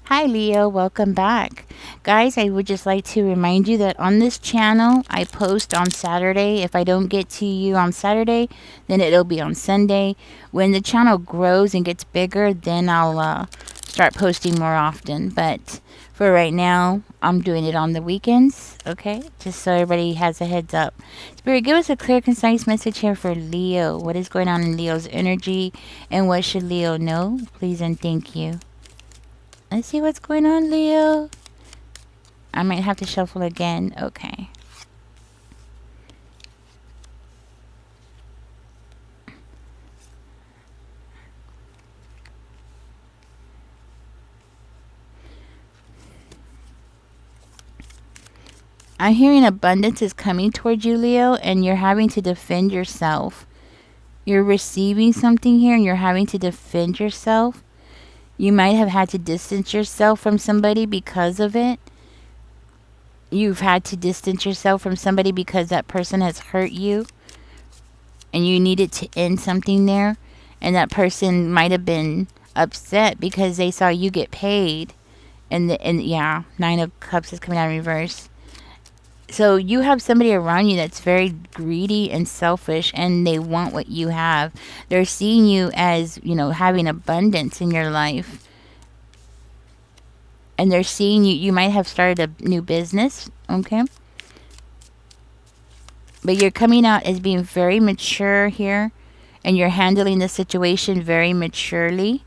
Hi, Leo. Welcome back. Guys, I would just like to remind you that on this channel, I post on Saturday. If I don't get to you on Saturday, then it'll be on Sunday. When the channel grows and gets bigger, then I'll start posting more often. But for right now, I'm doing it on the weekends, okay? Just so everybody has a heads up. Spirit, give us a clear, concise message here for Leo. What is going on in Leo's energy and what should Leo know? Please and thank you. Let's see what's going on, Leo. I might have to shuffle again. Okay. I'm hearing abundance is coming towards you, Leo, and you're having to defend yourself. You're receiving something here and you're having to defend yourself. You might have had to distance yourself from somebody because of it. You've had to distance yourself from somebody because that person has hurt you and you needed to end something there. And that person might have been upset because they saw you get paid. And yeah, Nine of Cups is coming out in reverse. So you have somebody around you that's very greedy and selfish and they want what you have. They're seeing you as, having abundance in your life. And they're seeing you might have started a new business, okay? But you're coming out as being very mature here and you're handling the situation very maturely.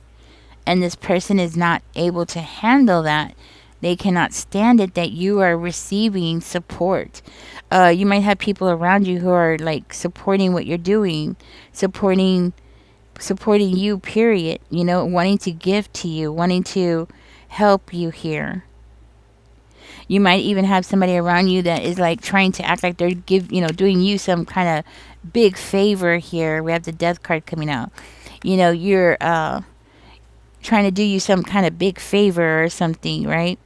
And this person is not able to handle that. They cannot stand it that you are receiving support. You might have people around you who are like supporting what you're doing, supporting you, period. Wanting to give to you, wanting to help you here. You might even have somebody around you that is like trying to act like they're doing you some kind of big favor here. We have the Death card coming out. You're trying to do you some kind of big favor or something, right?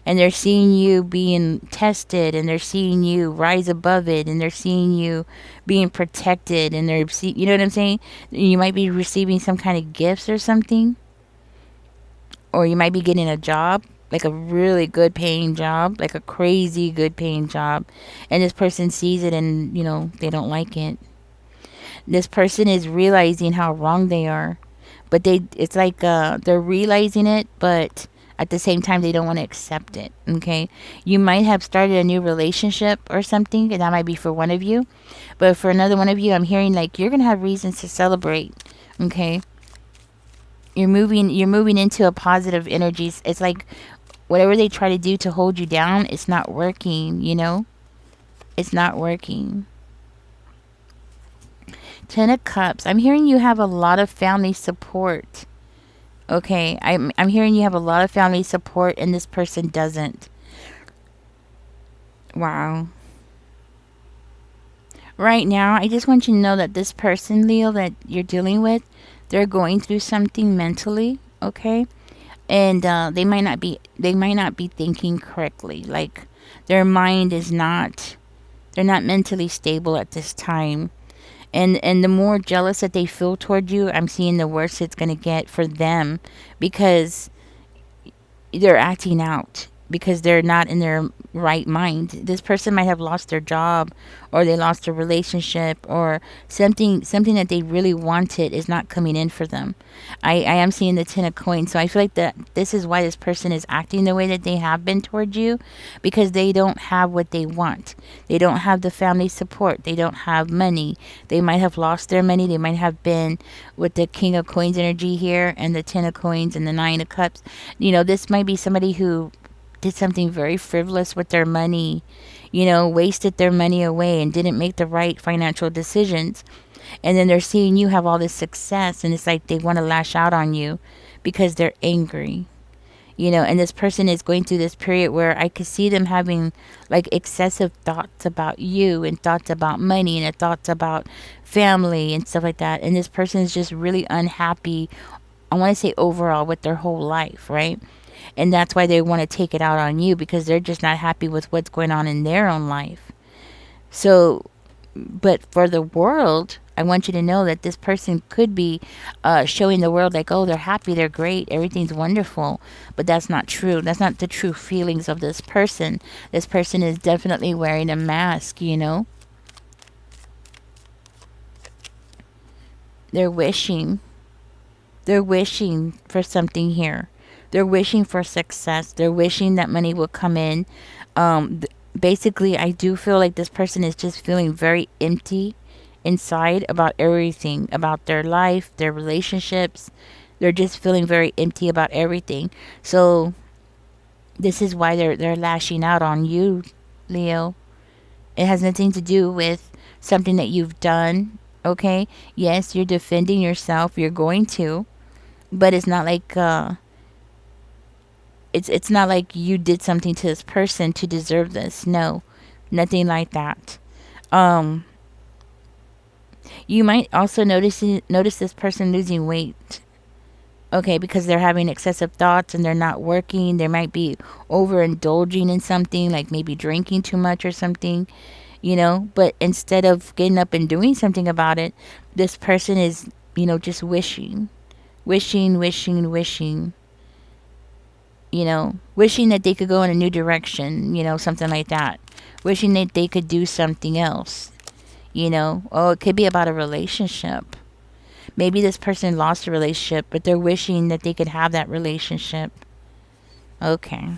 And they're seeing you being tested and they're seeing you rise above it and they're seeing you being protected and you know what I'm saying? You might be receiving some kind of gifts or something, or you might be getting a job, like a really good paying job, like a crazy good paying job, and this person sees it and they don't like it. This person is realizing how wrong they are, but it's like they're realizing it, but at the same time they don't want to accept it. Okay, you might have started a new relationship or something, and that might be for one of you, but for another one of you, I'm hearing like you're gonna have reasons to celebrate. Okay, you're moving into a positive energies. It's like whatever they try to do to hold you down, it's not working. It's not working. Ten of Cups, I'm hearing you have a lot of family support. Okay, I'm hearing you have a lot of family support and this person doesn't. Wow. Right now, I just want you to know that this person, Leo, that you're dealing with, they're going through something mentally, okay? And they might not be thinking correctly. Like their mind is not they're not mentally stable at this time. And the more jealous that they feel toward you, I'm seeing the worse it's going to get for them because they're acting out because they're not in their right mind. This person might have lost their job or they lost a relationship or something that they really wanted is not coming in for them. I am seeing the Ten of Coins. So I feel like that this is why this person is acting the way that they have been toward you because they don't have what they want. They don't have the family support. They don't have money. They might have lost their money. They might have been with the King of Coins energy here and the Ten of Coins and the Nine of Cups. This might be somebody who did something very frivolous with their money, wasted their money away and didn't make the right financial decisions. And then they're seeing you have all this success and it's like they want to lash out on you because they're angry. And this person is going through this period where I could see them having like excessive thoughts about you and thoughts about money and thoughts about family and stuff like that. And this person is just really unhappy, I want to say overall, with their whole life, right? And that's why they want to take it out on you because they're just not happy with what's going on in their own life. So, but for the world, I want you to know that this person could be showing the world like, oh, they're happy, they're great, everything's wonderful. But that's not true. That's not the true feelings of this person. This person is definitely wearing a mask, you know? They're wishing. They're wishing for something here. They're wishing for success. They're wishing that money will come in. Basically, I do feel like this person is just feeling very empty inside about everything, about their life, their relationships. They're just feeling very empty about everything. So this is why they're lashing out on you, Leo. It has nothing to do with something that you've done. Okay? Yes, you're defending yourself. You're going to, but it's not like it's not like you did something to this person to deserve this. No, nothing like that. Um, you might also notice this person losing weight. Okay, because they're having excessive thoughts and they're not working. They might be overindulging in something, like maybe drinking too much or something, you know. But instead of getting up and doing something about it, this person is, just wishing, wishing, wishing, wishing, wishing that they could go in a new direction, something like that. Wishing that they could do something else, Oh, it could be about a relationship. Maybe this person lost a relationship, but they're wishing that they could have that relationship. Okay.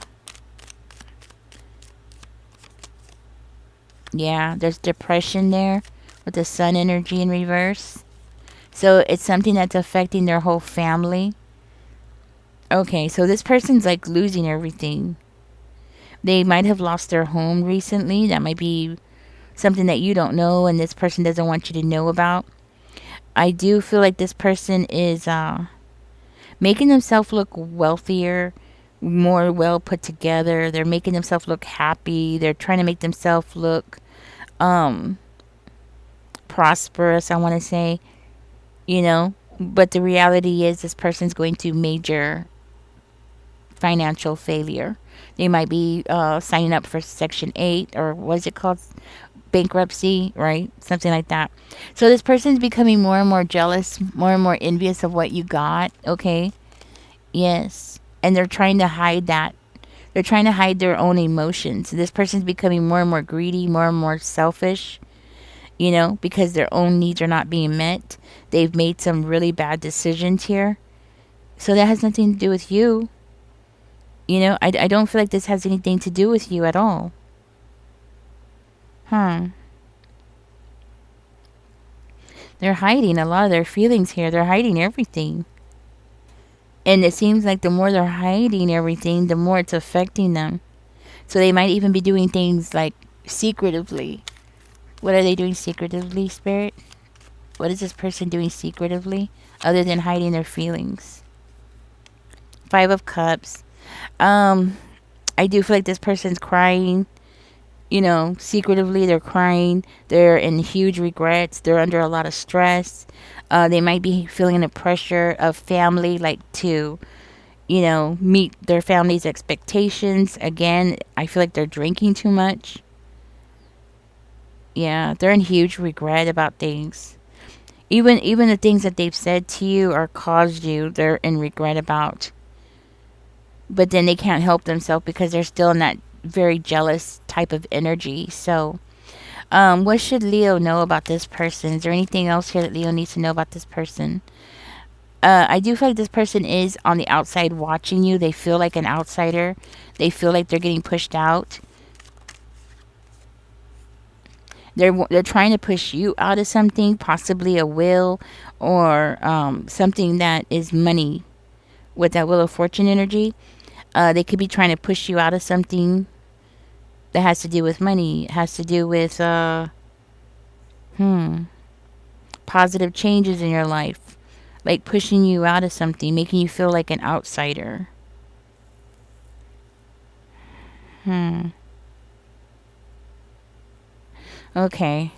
Yeah, there's depression there with the sun energy in reverse. So it's something that's affecting their whole family. Okay, so this person's like losing everything. They might have lost their home recently. That might be something that you don't know and this person doesn't want you to know about. I do feel like this person is making themselves look wealthier, more well put together. They're making themselves look happy. They're trying to make themselves look um, prosperous, I want to say, you know. But the reality is, this person's going through major financial failure. They might be signing up for Section 8 or what is it called? Bankruptcy, right? Something like that. So this person's becoming more and more jealous, more and more envious of what you got, okay? Yes. And they're trying to hide that. They're trying to hide their own emotions. This person's becoming more and more greedy, more and more selfish, because their own needs are not being met. They've made some really bad decisions here. So that has nothing to do with you. I don't feel like this has anything to do with you at all. Huh. They're hiding a lot of their feelings here. They're hiding everything. And it seems like the more they're hiding everything, the more it's affecting them. So they might even be doing things like secretively. What are they doing secretively, Spirit? What is this person doing secretively other than hiding their feelings? Five of Cups. I do feel like this person's crying. Secretively they're crying. They're in huge regrets. They're under a lot of stress. They might be feeling the pressure of family, like to, meet their family's expectations. Again, I feel like they're drinking too much. Yeah, they're in huge regret about things. Even the things that they've said to you or caused you, they're in regret about. But then they can't help themselves because they're still in that very jealous type of energy. So, what should Leo know about this person? Is there anything else here that Leo needs to know about this person? I do feel like this person is on the outside watching you. They feel like an outsider. They feel like they're getting pushed out. They're trying to push you out of something, possibly a will or something that is money with that Wheel of Fortune energy. They could be trying to push you out of something that has to do with money. It has to do with positive changes in your life, like pushing you out of something, making you feel like an outsider. Okay.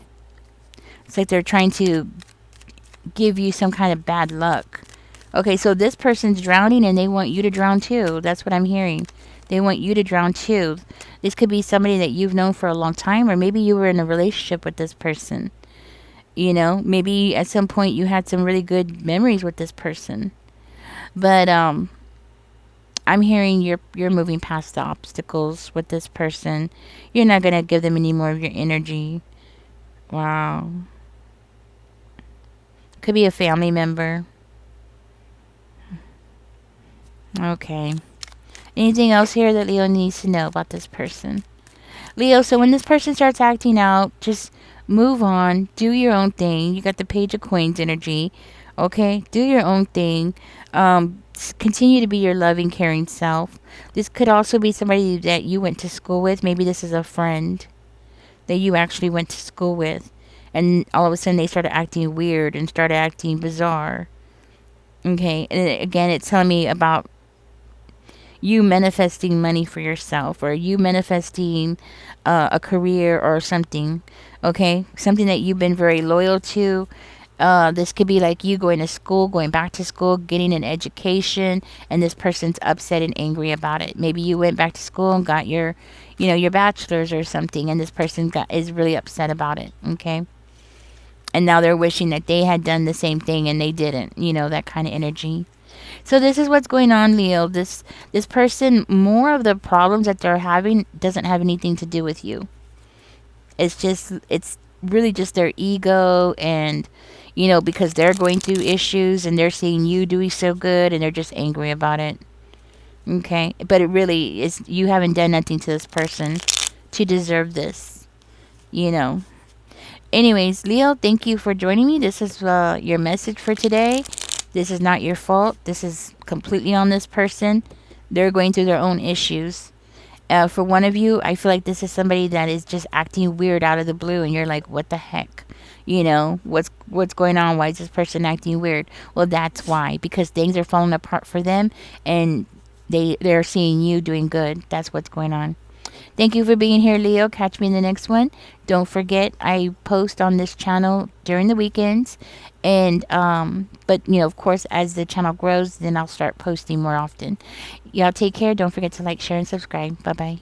It's like they're trying to give you some kind of bad luck. Okay, so this person's drowning and they want you to drown too. That's what I'm hearing. They want you to drown too. This could be somebody that you've known for a long time, or maybe you were in a relationship with this person. You know, maybe at some point you had some really good memories with this person. But I'm hearing you're moving past the obstacles with this person. You're not gonna give them any more of your energy. Wow. Could be a family member. Okay. Anything else here that Leo needs to know about this person? Leo, so when this person starts acting out, just move on. Do your own thing. You got the Page of Coins energy. Okay? Do your own thing. Continue to be your loving, caring self. This could also be somebody that you went to school with. Maybe this is a friend that you actually went to school with. And all of a sudden they started acting weird and started acting bizarre. Okay? And again, it's telling me about you manifesting money for yourself, or you manifesting a career or something. Okay, something that you've been very loyal to. This could be like you going to school, going back to school, getting an education, and this person's upset and angry about it. Maybe you went back to school and got your, your bachelor's or something, and this person is really upset about it. Okay, and now they're wishing that they had done the same thing and they didn't. That kind of energy. So this is what's going on, Leo. This person, more of the problems that they're having doesn't have anything to do with you. It's really just their ego, and because they're going through issues and they're seeing you doing so good and they're just angry about it. Okay? But it really is, you haven't done nothing to this person to deserve this, you know. Anyways, Leo, thank you for joining me. This is your message for today. This is not your fault. This is completely on this person. They're going through their own issues. For one of you, I feel like this is somebody that is just acting weird out of the blue, and you're like, "What the heck? What's going on? Why is this person acting weird?" Well, that's why, because things are falling apart for them, and they're seeing you doing good. That's what's going on. Thank you for being here, Leo. Catch me in the next one. Don't forget, I post on this channel during the weekends. And, but, of course, as the channel grows, then I'll start posting more often. Y'all take care. Don't forget to like, share, and subscribe. Bye bye.